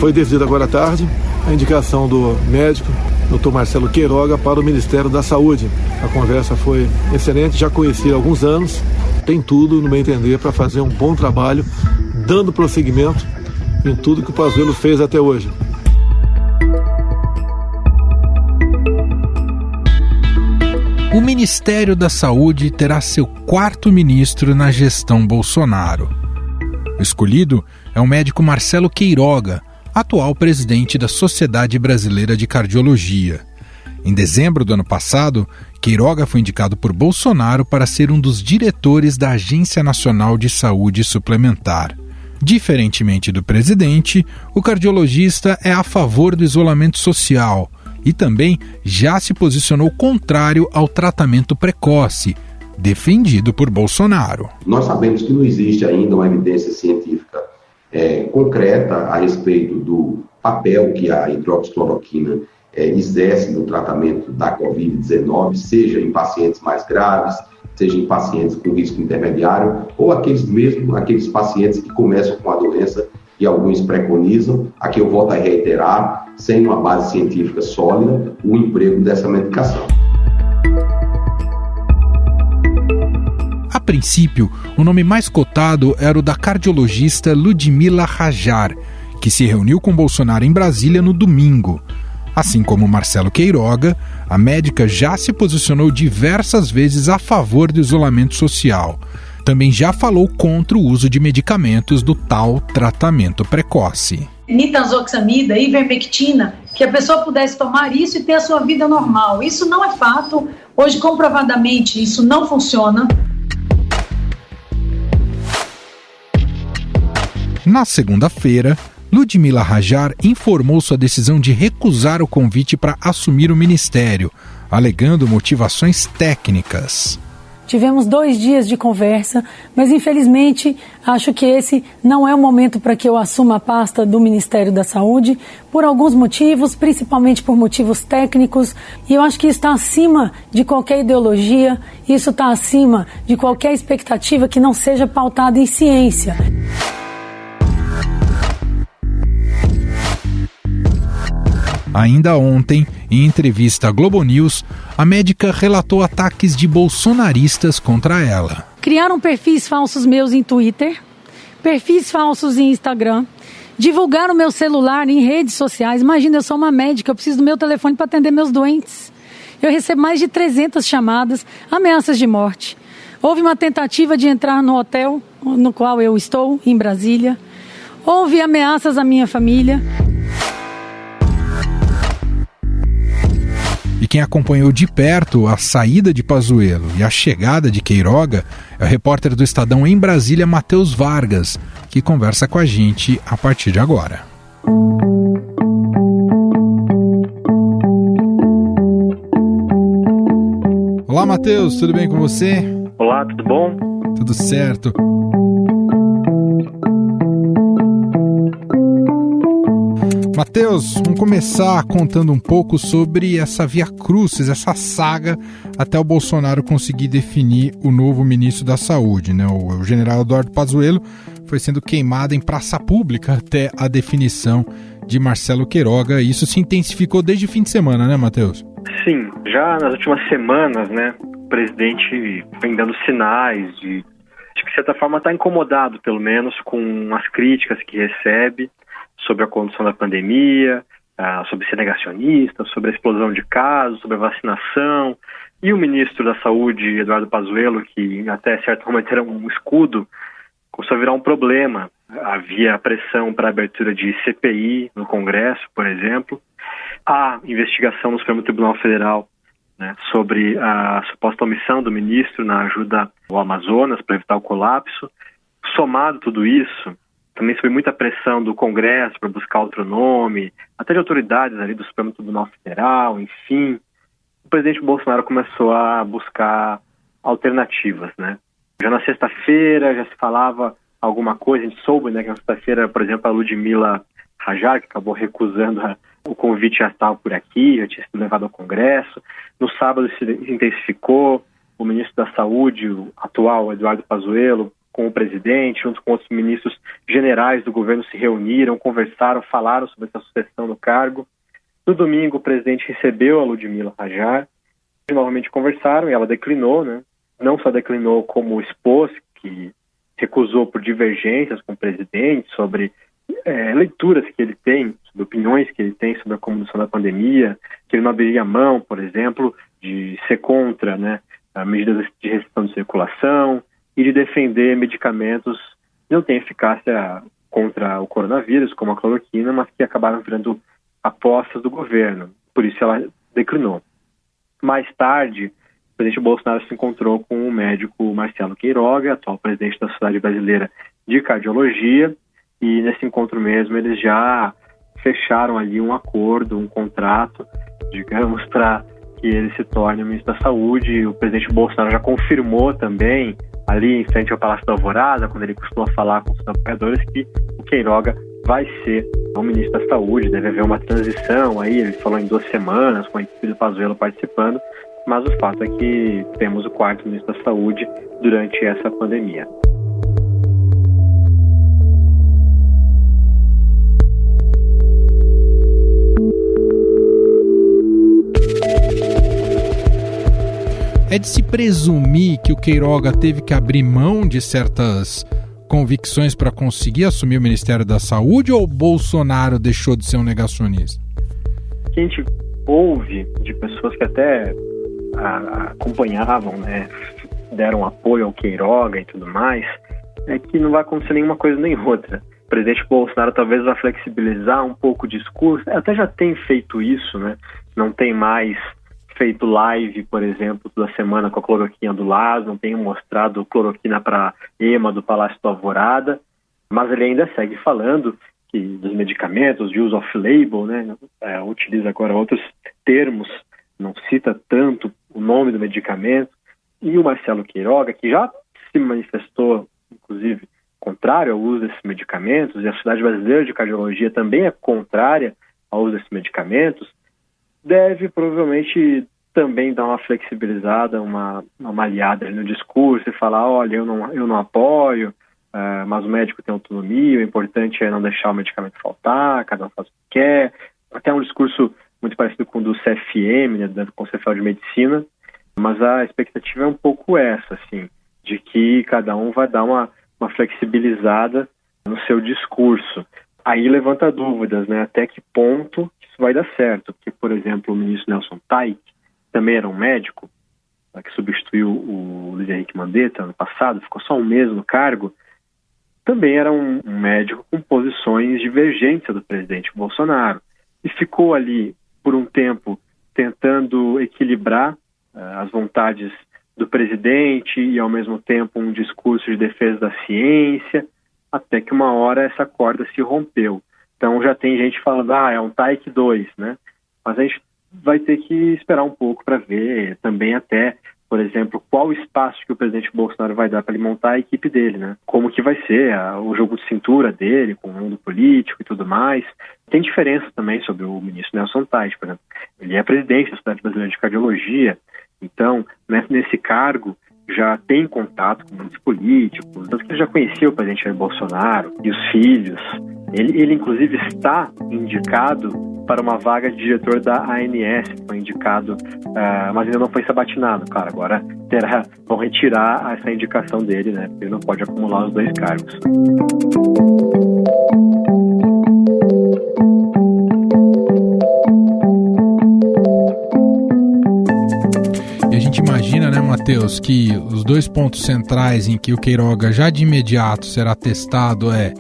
Foi decidida agora à tarde a indicação do médico, Dr. Marcelo Queiroga, para o Ministério da Saúde. A conversa foi excelente, já conheci há alguns anos, tem tudo, no meu entender, para fazer um bom trabalho, dando prosseguimento em tudo que o Pazuello fez até hoje. O Ministério da Saúde terá seu quarto ministro na gestão Bolsonaro. O escolhido é o médico Marcelo Queiroga, atual presidente da Sociedade Brasileira de Cardiologia. Em dezembro do ano passado, Queiroga foi indicado por Bolsonaro para ser um dos diretores da Agência Nacional de Saúde Suplementar. Diferentemente do presidente, o cardiologista é a favor do isolamento social e também já se posicionou contrário ao tratamento precoce, defendido por Bolsonaro. Nós sabemos que não existe ainda uma evidência científica concreta a respeito do papel que a hidroxicloroquina exerce no tratamento da Covid-19, seja em pacientes mais graves, seja em pacientes com risco intermediário, ou aqueles pacientes que começam com a doença e alguns preconizam, aqui eu volto a reiterar, sem uma base científica sólida, o emprego dessa medicação. A princípio, o nome mais cotado era o da cardiologista Ludmila Rajar, que se reuniu com Bolsonaro em Brasília no domingo. Assim como Marcelo Queiroga, a médica já se posicionou diversas vezes a favor do isolamento social. Também já falou contra o uso de medicamentos do tal tratamento precoce. Nitazoxanida, ivermectina, que a pessoa pudesse tomar isso e ter a sua vida normal. Isso não é fato. Hoje, comprovadamente, isso não funciona. Na segunda-feira, Ludmila Rajar informou sua decisão de recusar o convite para assumir o ministério, alegando motivações técnicas. Tivemos 2 dias de conversa, mas infelizmente acho que esse não é o momento para que eu assuma a pasta do Ministério da Saúde, por alguns motivos, principalmente por motivos técnicos, e eu acho que isso está acima de qualquer ideologia, isso está acima de qualquer expectativa que não seja pautada em ciência. Ainda ontem, em entrevista à Globo News, a médica relatou ataques de bolsonaristas contra ela. Criaram perfis falsos meus em Twitter, perfis falsos em Instagram, divulgaram meu celular em redes sociais. Imagina, eu sou uma médica, eu preciso do meu telefone para atender meus doentes. Eu recebo mais de 300 chamadas, ameaças de morte. Houve uma tentativa de entrar no hotel no qual eu estou, em Brasília. Houve ameaças à minha família. E quem acompanhou de perto a saída de Pazuello e a chegada de Queiroga é o repórter do Estadão em Brasília, Matheus Vargas, que conversa com a gente a partir de agora. Olá, Matheus, tudo bem com você? Olá, tudo bom? Tudo certo. Matheus, vamos começar contando um pouco sobre essa via crucis, essa saga até o Bolsonaro conseguir definir o novo ministro da Saúde, né? O general Eduardo Pazuello foi sendo queimado em praça pública até a definição de Marcelo Queiroga. Isso se intensificou desde o fim de semana, né, Matheus? Sim, já nas últimas semanas, né, o presidente vem dando sinais de que, de certa forma, está incomodado, pelo menos, com as críticas que recebe sobre a condução da pandemia, sobre ser negacionista, sobre a explosão de casos, sobre a vacinação. E o ministro da Saúde, Eduardo Pazuello, que até certo momento era um escudo, começou a virar um problema. Havia pressão para a abertura de CPI no Congresso, por exemplo. Há investigação no Supremo Tribunal Federal, né, sobre a suposta omissão do ministro na ajuda ao Amazonas para evitar o colapso. Somado tudo isso, também sob muita pressão do Congresso para buscar outro nome, até de autoridades ali do Supremo Tribunal Federal, enfim. O presidente Bolsonaro começou a buscar alternativas, né? Já na sexta-feira já se falava alguma coisa, a gente soube, né, que na sexta-feira, por exemplo, a Ludmila Rajar, que acabou recusando o convite, já estava por aqui, já tinha sido levado ao Congresso. No sábado se intensificou, o ministro da Saúde, o atual Eduardo Pazuello, com o presidente, junto com outros ministros generais do governo, se reuniram, conversaram, falaram sobre essa sucessão do cargo. No domingo, o presidente recebeu a Ludmila Rajar, novamente conversaram e ela declinou, né? Não só declinou, como expôs que recusou por divergências com o presidente sobre leituras que ele tem, sobre opiniões que ele tem sobre a condução da pandemia, que ele não abriria mão, por exemplo, de ser contra, né, medidas de restrição de circulação e de defender medicamentos que não têm eficácia contra o coronavírus, como a cloroquina, mas que acabaram virando apostas do governo. Por isso ela declinou. Mais tarde, o presidente Bolsonaro se encontrou com o médico Marcelo Queiroga, atual presidente da Sociedade Brasileira de Cardiologia, e nesse encontro mesmo eles já fecharam ali um acordo, um contrato, digamos, para que ele se torne o ministro da Saúde. O presidente Bolsonaro já confirmou também, ali em frente ao Palácio da Alvorada, quando ele costuma falar com os apoiadores, que o Queiroga vai ser o ministro da Saúde. Deve haver uma transição aí, ele falou em 2 semanas, com a equipe do Pazuello participando, mas o fato é que temos o 4º ministro da Saúde durante essa pandemia. É de se presumir que o Queiroga teve que abrir mão de certas convicções para conseguir assumir o Ministério da Saúde, ou o Bolsonaro deixou de ser um negacionista? O que a gente ouve de pessoas que até acompanhavam, né, deram apoio ao Queiroga e tudo mais, é que não vai acontecer nenhuma coisa nem outra. O presidente Bolsonaro talvez vá flexibilizar um pouco o discurso, até já tem feito isso, né? Não tem mais feito live, por exemplo, toda semana com a cloroquina do lado, não tem mostrado cloroquina para EMA do Palácio da Alvorada, mas ele ainda segue falando que dos medicamentos, de use off-label, né? Utiliza agora outros termos, não cita tanto o nome do medicamento. E o Marcelo Queiroga, que já se manifestou, inclusive, contrário ao uso desses medicamentos, e a Sociedade Brasileira de Cardiologia também é contrária ao uso desses medicamentos, deve provavelmente também dar uma flexibilizada, uma aliada no discurso e falar, olha, eu não apoio, mas o médico tem autonomia, o importante é não deixar o medicamento faltar, cada um faz o que quer. Até um discurso muito parecido com o do CFM, né, do Conselho Federal de Medicina, mas a expectativa é um pouco essa, assim, de que cada um vai dar uma flexibilizada no seu discurso. Aí levanta dúvidas, né, até que ponto isso vai dar certo, porque, por exemplo, o ministro Nelson Taik, também era um médico, que substituiu o Luiz Henrique Mandetta ano passado, ficou só um mês no cargo, também era um médico com posições divergentes do presidente Bolsonaro, e ficou ali por um tempo tentando equilibrar as vontades do presidente e, ao mesmo tempo, um discurso de defesa da ciência, até que uma hora essa corda se rompeu. Então já tem gente falando, é um Taik 2, né? Mas a gente vai ter que esperar um pouco para ver também até, por exemplo, qual espaço que o presidente Bolsonaro vai dar para ele montar a equipe dele, né? Como que vai ser o jogo de cintura dele com o mundo político e tudo mais. Tem diferença também sobre o ministro Nelson Taik, por exemplo. Ele é presidente da Sociedade Brasileira de Cardiologia, então, nesse cargo, já tem contato com muitos políticos, tanto que ele já conhecia o presidente Jair Bolsonaro e os filhos. Ele inclusive, está indicado para uma vaga de diretor da ANS, foi indicado, mas ainda não foi sabatinado, claro. Agora vão retirar essa indicação dele, né? Ele não pode acumular os 2 cargos. E a gente imagina, né, Matheus, que os 2 pontos centrais em que o Queiroga já de imediato será testado é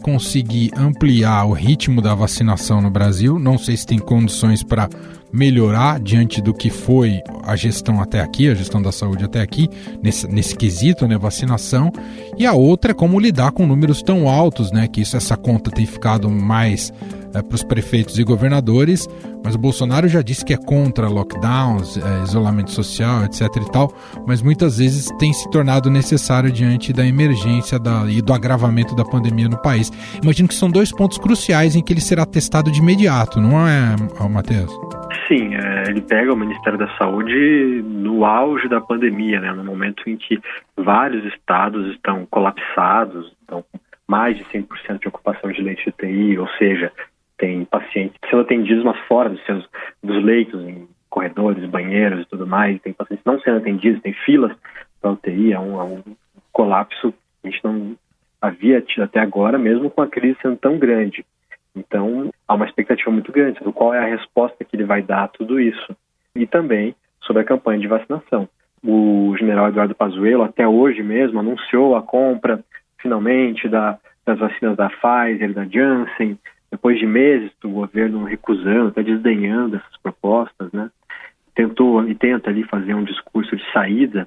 conseguir ampliar o ritmo da vacinação no Brasil. Não sei se tem condições para melhorar diante do que foi a gestão até aqui, a gestão da saúde até aqui, nesse quesito, né, vacinação. E a outra é como lidar com números tão altos, né, que essa conta tem ficado mais para os prefeitos e governadores, mas o Bolsonaro já disse que é contra lockdowns, isolamento social, etc. e tal, mas muitas vezes tem se tornado necessário diante da emergência e do agravamento da pandemia no país. Imagino que são 2 pontos cruciais em que ele será testado de imediato, não é, Matheus? assim, ele pega o Ministério da Saúde no auge da pandemia, né, no momento em que vários estados estão colapsados, estão com mais de 100% de ocupação de leite de UTI, ou seja, tem pacientes sendo atendidos, mas fora dos leitos, em corredores, banheiros e tudo mais, tem pacientes não sendo atendidos, tem filas para UTI, é um colapso que a gente não havia tido até agora, mesmo com a crise sendo tão grande. Então, há uma expectativa muito grande sobre qual é a resposta que ele vai dar a tudo isso. E também sobre a campanha de vacinação. O general Eduardo Pazuello, até hoje mesmo, anunciou a compra, finalmente, das vacinas da Pfizer, da Janssen, depois de meses do governo recusando, até desdenhando essas propostas, né? Tenta ali fazer um discurso de saída,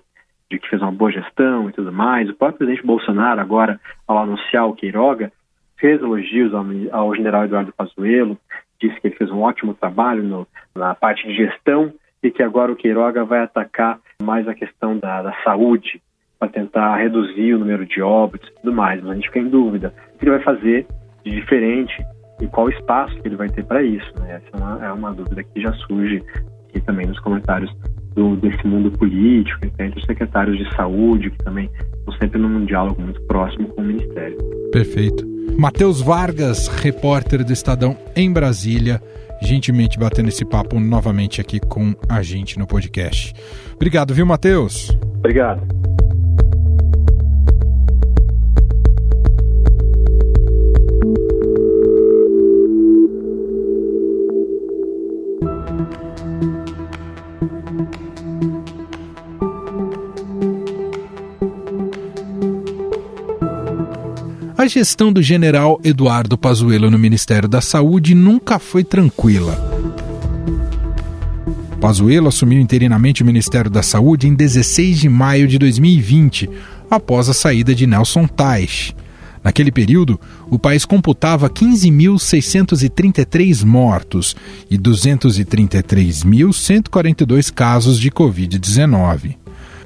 de que fez uma boa gestão e tudo mais. O próprio presidente Bolsonaro, agora, ao anunciar o Queiroga, fez elogios ao general Eduardo Pazuello, disse que ele fez um ótimo trabalho na parte de gestão e que agora o Queiroga vai atacar mais a questão da saúde, para tentar reduzir o número de óbitos e tudo mais. Mas a gente fica em dúvida o que ele vai fazer de diferente e qual espaço que ele vai ter para isso, né? Essa é uma dúvida que já surge aqui também nos comentários desse mundo político, entre os secretários de saúde, que também estão sempre num diálogo muito próximo com o Ministério. Perfeito. Matheus Vargas, repórter do Estadão em Brasília, gentilmente batendo esse papo novamente aqui com a gente no podcast. Obrigado, viu, Matheus? Obrigado. A gestão do general Eduardo Pazuello no Ministério da Saúde nunca foi tranquila. Pazuello assumiu interinamente o Ministério da Saúde em 16 de maio de 2020, após a saída de Nelson Teich. Naquele período, o país computava 15.633 mortos e 233.142 casos de Covid-19.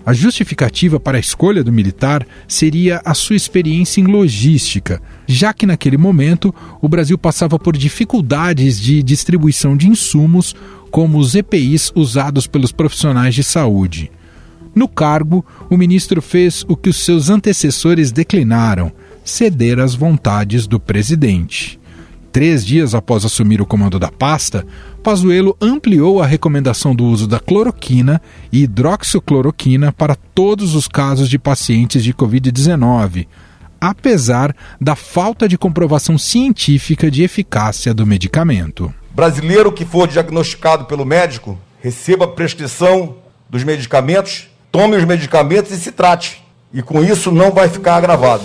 A justificativa para a escolha do militar seria a sua experiência em logística, já que naquele momento o Brasil passava por dificuldades de distribuição de insumos, como os EPIs usados pelos profissionais de saúde. No cargo, o ministro fez o que os seus antecessores declinaram: ceder às vontades do presidente. 3 dias após assumir o comando da pasta, Pazuello ampliou a recomendação do uso da cloroquina e hidroxicloroquina para todos os casos de pacientes de Covid-19, apesar da falta de comprovação científica de eficácia do medicamento. Brasileiro que for diagnosticado pelo médico, receba a prescrição dos medicamentos, tome os medicamentos e se trate. E com isso não vai ficar agravado.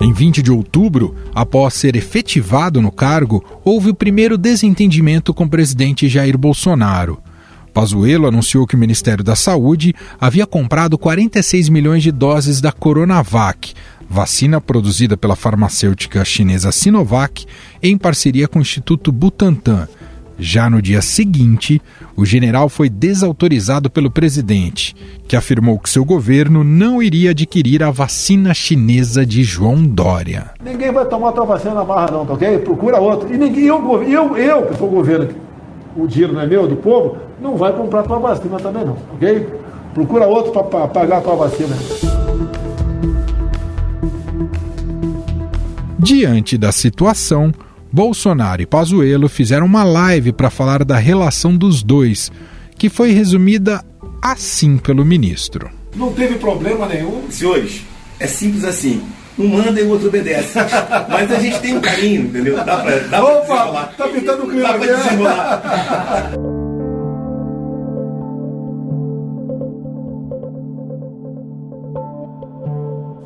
Em 20 de outubro, após ser efetivado no cargo, houve o primeiro desentendimento com o presidente Jair Bolsonaro. Pazuello anunciou que o Ministério da Saúde havia comprado 46 milhões de doses da Coronavac, vacina produzida pela farmacêutica chinesa Sinovac, em parceria com o Instituto Butantan. Já no dia seguinte, o general foi desautorizado pelo presidente, que afirmou que seu governo não iria adquirir a vacina chinesa de João Dória. Ninguém vai tomar tua vacina na marra não, tá ok? Procura outro. E ninguém, eu que sou o governo, o dinheiro não é meu, do povo, não vai comprar tua vacina também não, ok? Procura outro para pagar a tua vacina. Diante da situação, Bolsonaro e Pazuello fizeram uma live para falar da relação dos dois, que foi resumida assim pelo ministro. Não teve problema nenhum. Senhores, é simples assim. Um manda e o outro obedece. Mas a gente tem um carinho, entendeu? Dá pra desenrolar. Tá pintando o clima. Dá pra desenrolar.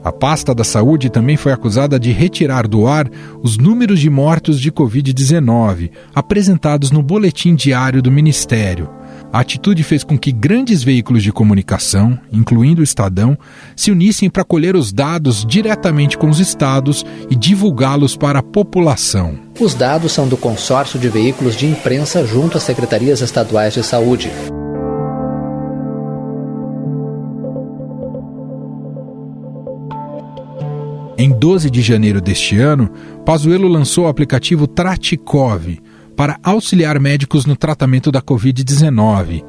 A pasta da saúde também foi acusada de retirar do ar os números de mortos de Covid-19, apresentados no boletim diário do Ministério. A atitude fez com que grandes veículos de comunicação, incluindo o Estadão, se unissem para colher os dados diretamente com os estados e divulgá-los para a população. Os dados são do consórcio de veículos de imprensa junto às secretarias estaduais de saúde. Em 12 de janeiro deste ano, Pazuello lançou o aplicativo Tratikov para auxiliar médicos no tratamento da Covid-19.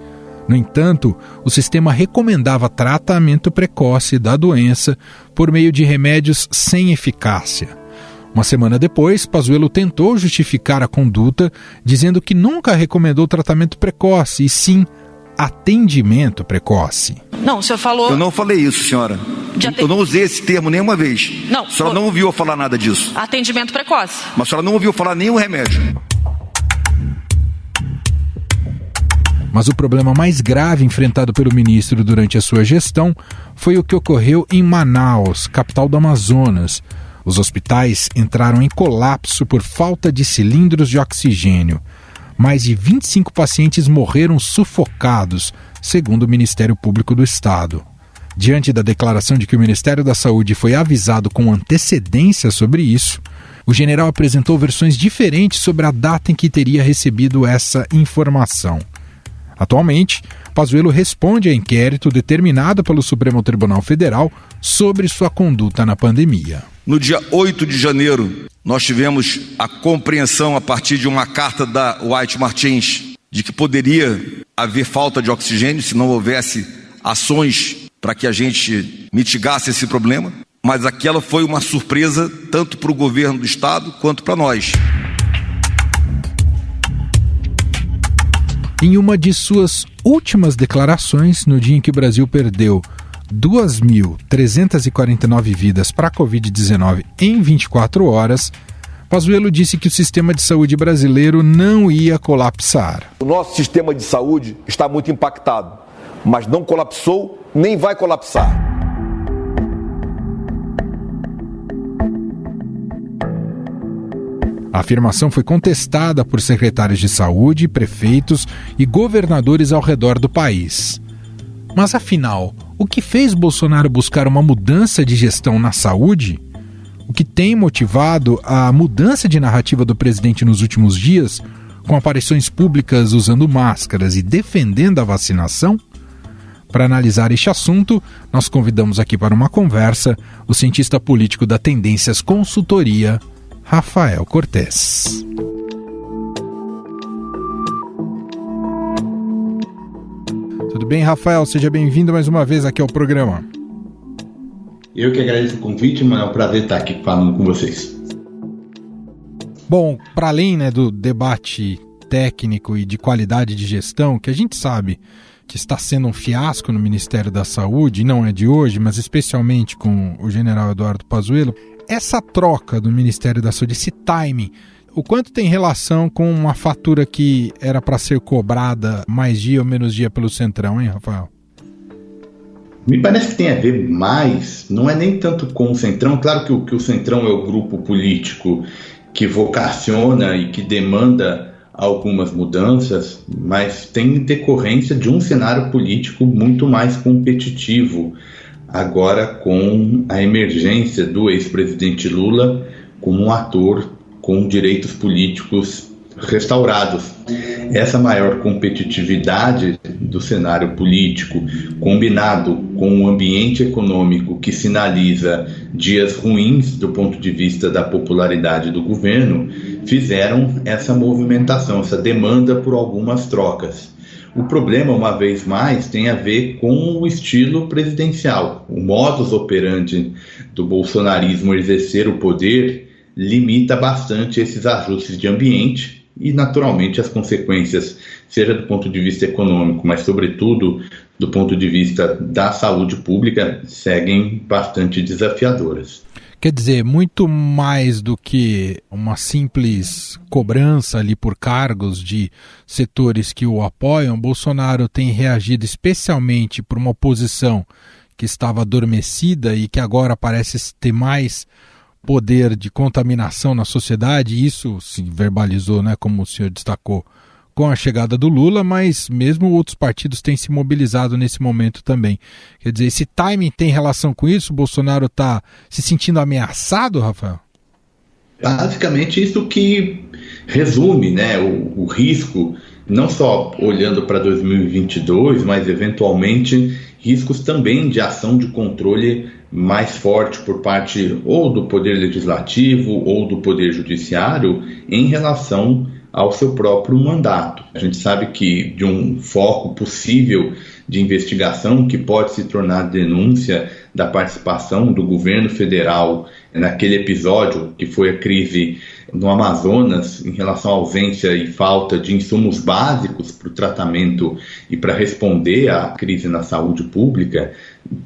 No entanto, o sistema recomendava tratamento precoce da doença por meio de remédios sem eficácia. Uma semana depois, Pazuello tentou justificar a conduta, dizendo que nunca recomendou tratamento precoce, e sim atendimento precoce. Não, o senhor falou... Eu não falei isso, senhora. Eu não usei esse termo nenhuma vez. Não. A senhora não ouviu eu falar nada disso. Atendimento precoce. Mas a senhora não ouviu falar nenhum remédio. Mas o problema mais grave enfrentado pelo ministro durante a sua gestão foi o que ocorreu em Manaus, capital do Amazonas. Os hospitais entraram em colapso por falta de cilindros de oxigênio. Mais de 25 pacientes morreram sufocados, segundo o Ministério Público do Estado. Diante da declaração de que o Ministério da Saúde foi avisado com antecedência sobre isso, o general apresentou versões diferentes sobre a data em que teria recebido essa informação. Atualmente, Pazuello responde a inquérito determinado pelo Supremo Tribunal Federal sobre sua conduta na pandemia. No dia 8 de janeiro, nós tivemos a compreensão a partir de uma carta da White Martins de que poderia haver falta de oxigênio se não houvesse ações para que a gente mitigasse esse problema, mas aquela foi uma surpresa tanto para o governo do estado quanto para nós. Em uma de suas últimas declarações, no dia em que o Brasil perdeu 2.349 vidas para a Covid-19 em 24 horas, Pazuello disse que o sistema de saúde brasileiro não ia colapsar. O nosso sistema de saúde está muito impactado, mas não colapsou nem vai colapsar. A afirmação foi contestada por secretários de saúde, prefeitos e governadores ao redor do país. Mas afinal, o que fez Bolsonaro buscar uma mudança de gestão na saúde? O que tem motivado a mudança de narrativa do presidente nos últimos dias, com aparições públicas usando máscaras e defendendo a vacinação? Para analisar este assunto, nós convidamos aqui para uma conversa o cientista político da Tendências Consultoria, Rafael Cortes. Tudo bem, Rafael? Seja bem-vindo mais uma vez aqui ao programa. Eu que agradeço o convite, mas é um prazer estar aqui falando com vocês. Bom, para além do debate técnico e de qualidade de gestão, que a gente sabe que está sendo um fiasco no Ministério da Saúde, e não é de hoje, mas especialmente com o general Eduardo Pazuello, essa troca do Ministério da Saúde, esse timing, o quanto tem relação com uma fatura que era para ser cobrada mais dia ou menos dia pelo Centrão, hein, Rafael? Me parece que tem a ver mais, não é nem tanto com o Centrão, claro que o Centrão é o grupo político que vocaciona e que demanda algumas mudanças, mas tem decorrência de um cenário político muito mais competitivo, agora com a emergência do ex-presidente Lula como um ator com direitos políticos restaurados. Essa maior competitividade do cenário político, combinado com um ambiente econômico que sinaliza dias ruins do ponto de vista da popularidade do governo, fizeram essa movimentação, essa demanda por algumas trocas. O problema, uma vez mais, tem a ver com o estilo presidencial. O modus operandi do bolsonarismo exercer o poder limita bastante esses ajustes de ambiente e, naturalmente, as consequências, seja do ponto de vista econômico, mas, sobretudo, do ponto de vista da saúde pública, seguem bastante desafiadoras. Quer dizer, muito mais do que uma simples cobrança ali por cargos de setores que o apoiam, Bolsonaro tem reagido especialmente por uma oposição que estava adormecida e que agora parece ter mais poder de contaminação na sociedade, e isso se verbalizou, como o senhor destacou, com a chegada do Lula, mas mesmo outros partidos têm se mobilizado nesse momento também. Quer dizer, esse timing tem relação com isso? O Bolsonaro está se sentindo ameaçado, Rafael? Basicamente isso que resume o risco não só olhando para 2022, mas eventualmente riscos também de ação de controle mais forte por parte ou do Poder Legislativo ou do Poder Judiciário em relação ao seu próprio mandato. A gente sabe que de um foco possível de investigação que pode se tornar denúncia da participação do governo federal naquele episódio que foi a crise no Amazonas em relação à ausência e falta de insumos básicos para o tratamento e para responder à crise na saúde pública.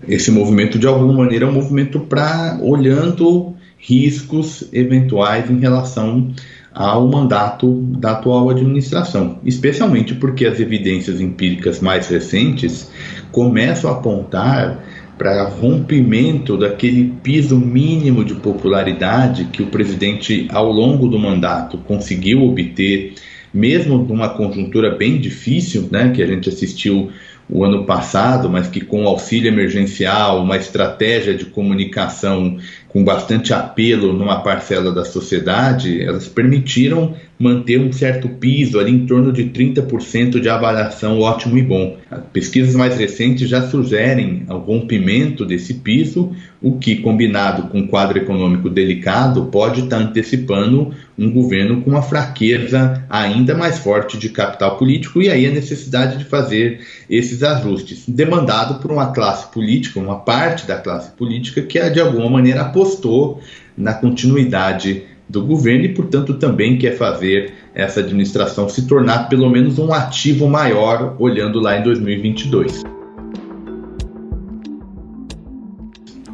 Esse movimento, de alguma maneira, é um movimento para olhando riscos eventuais em relação ao mandato da atual administração, especialmente porque as evidências empíricas mais recentes começam a apontar para rompimento daquele piso mínimo de popularidade que o presidente, ao longo do mandato, conseguiu obter, mesmo numa conjuntura bem difícil, né, que a gente assistiu o ano passado, mas que com o auxílio emergencial, uma estratégia de comunicação com bastante apelo numa parcela da sociedade, elas permitiram manter um certo piso ali em torno de 30% de avaliação ótimo e bom. As pesquisas mais recentes já sugerem o rompimento desse piso, o que, combinado com um quadro econômico delicado, pode estar antecipando um governo com uma fraqueza ainda mais forte de capital político e aí a necessidade de fazer esses ajustes, demandado por uma classe política, uma parte da classe política que de alguma maneira apostou na continuidade do governo e, portanto, também quer fazer essa administração se tornar pelo menos um ativo maior olhando lá em 2022.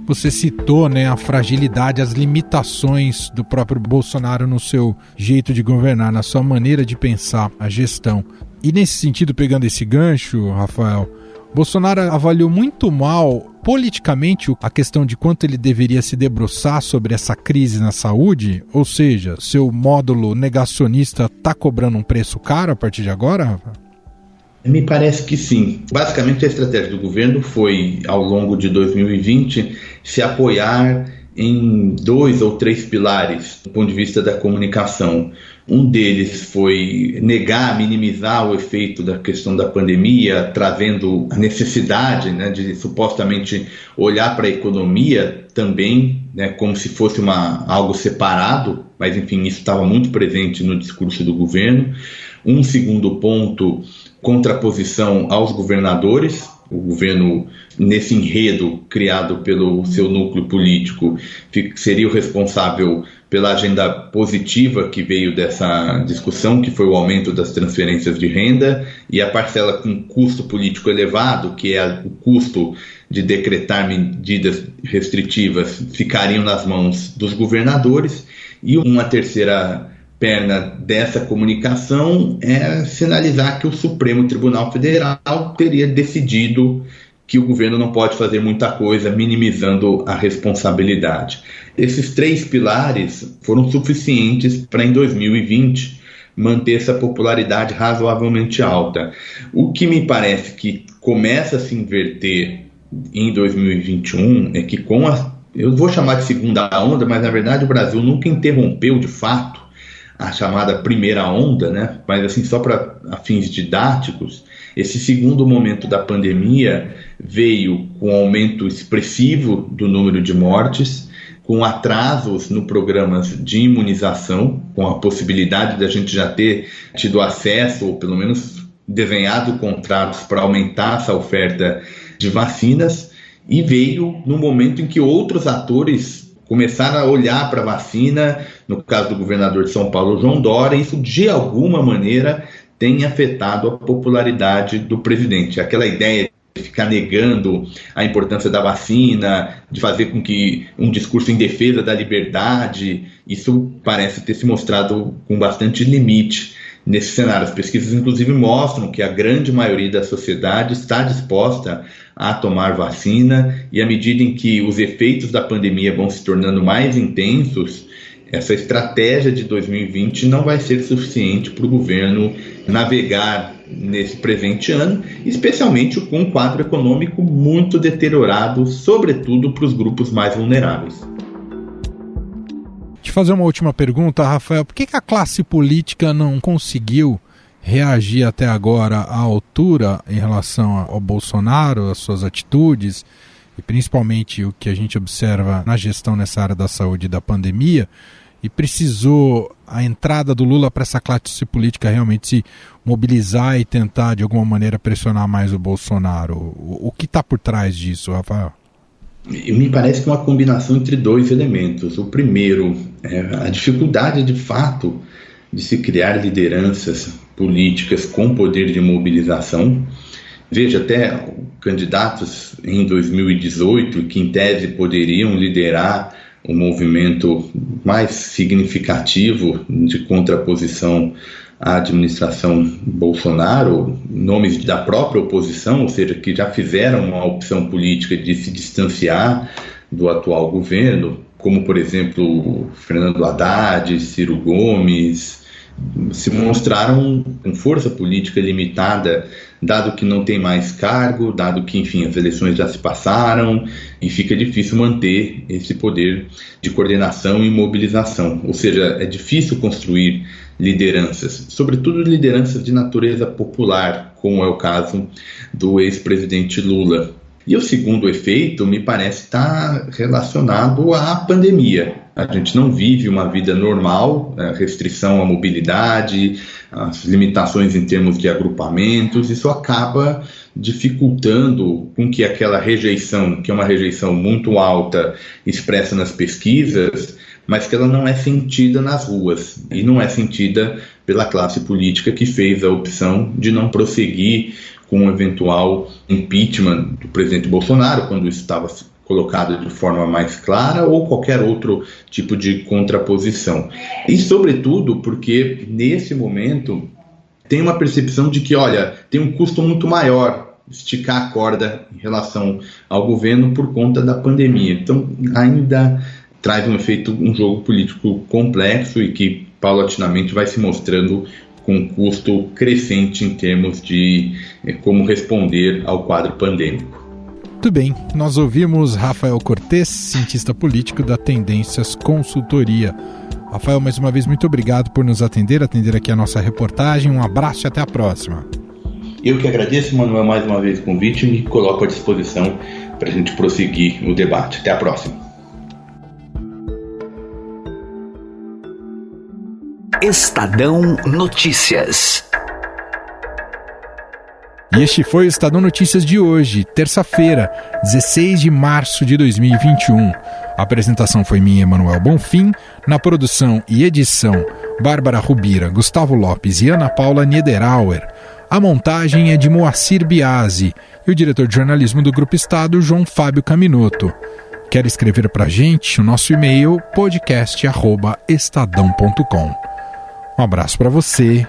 Você citou, né, a fragilidade, as limitações do próprio Bolsonaro no seu jeito de governar, na sua maneira de pensar a gestão. E nesse sentido, pegando esse gancho, Rafael, Bolsonaro avaliou muito mal politicamente a questão de quanto ele deveria se debruçar sobre essa crise na saúde, ou seja, seu módulo negacionista está cobrando um preço caro a partir de agora, Rafael? Me parece que sim. Basicamente, a estratégia do governo foi, ao longo de 2020, se apoiar em 2 ou 3 pilares do ponto de vista da comunicação. Um deles foi negar, minimizar o efeito da questão da pandemia, trazendo a necessidade, né, de supostamente olhar para a economia também, né, como se fosse algo separado, mas enfim, isso estava muito presente no discurso do governo. Um segundo ponto, contraposição aos governadores. O governo, nesse enredo criado pelo seu núcleo político, seria o responsável pela agenda positiva que veio dessa discussão, que foi o aumento das transferências de renda, e a parcela com custo político elevado, que é o custo de decretar medidas restritivas, ficariam nas mãos dos governadores. E uma terceira perna dessa comunicação é sinalizar que o Supremo Tribunal Federal teria decidido que o governo não pode fazer muita coisa, minimizando a responsabilidade. Esses 3 pilares foram suficientes para, em 2020, manter essa popularidade razoavelmente alta. O que me parece que começa a se inverter em 2021 é que eu vou chamar de segunda onda, mas na verdade o Brasil nunca interrompeu de fato a chamada primeira onda, né? Mas assim, só para fins didáticos, esse segundo momento da pandemia veio com um aumento expressivo do número de mortes, com atrasos no programas de imunização, com a possibilidade da gente já ter tido acesso, ou pelo menos desenhado contratos para aumentar essa oferta de vacinas, e veio no momento em que outros atores começaram a olhar para a vacina, no caso do governador de São Paulo, João Dória, e isso de alguma maneira tem afetado a popularidade do presidente. Aquela ideia de ficar negando a importância da vacina, de fazer com que um discurso em defesa da liberdade, isso parece ter se mostrado com bastante limite nesse cenário. As pesquisas, inclusive, mostram que a grande maioria da sociedade está disposta a tomar vacina, e à medida em que os efeitos da pandemia vão se tornando mais intensos, essa estratégia de 2020 não vai ser suficiente para o governo navegar nesse presente ano, especialmente com um quadro econômico muito deteriorado, sobretudo para os grupos mais vulneráveis. Deixa eu fazer uma última pergunta, Rafael. Por que a classe política não conseguiu reagir até agora à altura em relação ao Bolsonaro, às suas atitudes, e principalmente o que a gente observa na gestão nessa área da saúde e da pandemia, e precisou a entrada do Lula para essa classe política realmente se mobilizar e tentar de alguma maneira pressionar mais o Bolsonaro. O que está por trás disso, Rafael? Me parece que é uma combinação entre dois elementos. O primeiro é a dificuldade de fato de se criar lideranças políticas com poder de mobilização. Veja, até candidatos em 2018 que em tese poderiam liderar o movimento mais significativo de contraposição à administração Bolsonaro, nomes da própria oposição, ou seja, que já fizeram uma opção política de se distanciar do atual governo, como, por exemplo, Fernando Haddad, Ciro Gomes, se mostraram com força política limitada, dado que não tem mais cargo, dado que, enfim, as eleições já se passaram e fica difícil manter esse poder de coordenação e mobilização. Ou seja, é difícil construir lideranças, sobretudo lideranças de natureza popular, como é o caso do ex-presidente Lula. E o segundo efeito, me parece, está relacionado à pandemia. A gente não vive uma vida normal, restrição à mobilidade, as limitações em termos de agrupamentos, isso acaba dificultando com que aquela rejeição, que é uma rejeição muito alta, expressa nas pesquisas, mas que ela não é sentida nas ruas, e não é sentida pela classe política que fez a opção de não prosseguir com um eventual impeachment do presidente Bolsonaro, quando isso estava colocado de forma mais clara, ou qualquer outro tipo de contraposição. E, sobretudo, porque nesse momento tem uma percepção de que, olha, tem um custo muito maior esticar a corda em relação ao governo por conta da pandemia. Então, ainda traz um jogo político complexo e que, paulatinamente, vai se mostrando com um custo crescente em termos de como responder ao quadro pandêmico. Muito bem, nós ouvimos Rafael Cortes, cientista político da Tendências Consultoria. Rafael, mais uma vez, muito obrigado por nos atender aqui a nossa reportagem. Um abraço e até a próxima. Eu que agradeço, Manuel, mais uma vez o convite e me coloco à disposição para a gente prosseguir o debate. Até a próxima. Estadão Notícias. E este foi o Estadão Notícias de hoje, terça-feira, 16 de março de 2021. A apresentação foi minha, Emanuel Bonfim, na produção e edição, Bárbara Rubira, Gustavo Lopes e Ana Paula Niederauer. A montagem é de Moacir Biasi e o diretor de jornalismo do Grupo Estado, João Fábio Caminoto. Quer escrever para a gente? O nosso e-mail, podcast@estadão.com. Um abraço para você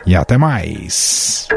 e até mais.